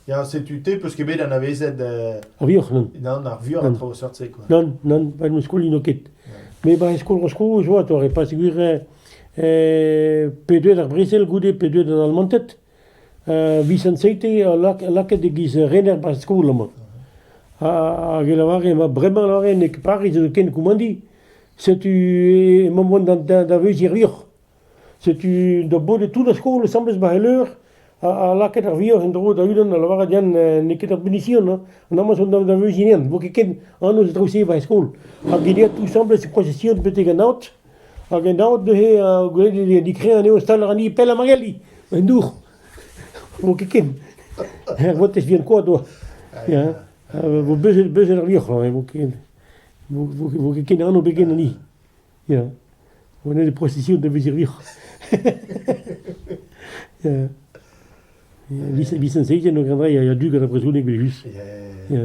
Ja, c'est tuté parce que ben on avait cette Avioch, non. non, on a revu Non. entre sortir quoi. Non, pas une school inoket. Mais bah, school Roscoe, je vois, tu aurais pas sécurisé P2 dans Bruxelles, Goudé, P2 dans Almontet. Vicent Seite, là que de guise Renner par school, moi. À Guelavare, ma vraiment la reine, que Paris, de Ken Koumandi. C'est tu, moment dans Vizir. C'est tu, de beau de tout la school, semble pas l'heure. À la quête de en droit d'Uden, à la Varadian, n'est que de punition, on a mis dans Vizir. Vous qui ken, on nous trouve aussi par school. À Guinée, tout semble se procession de petit ganaut. À ganaut de he, di créer un néostal rani, pelle magali. Un dour. Vous qui ken. Wat is bien quoi, toi? Ja. We buzzen er weer gewoon. We kennen aan beginnen niet. Ja. Wanneer de processie dan weer weer. Ja. Wie zijn zeker nog aan ja, duur dat persoon ik ben juist. Ja.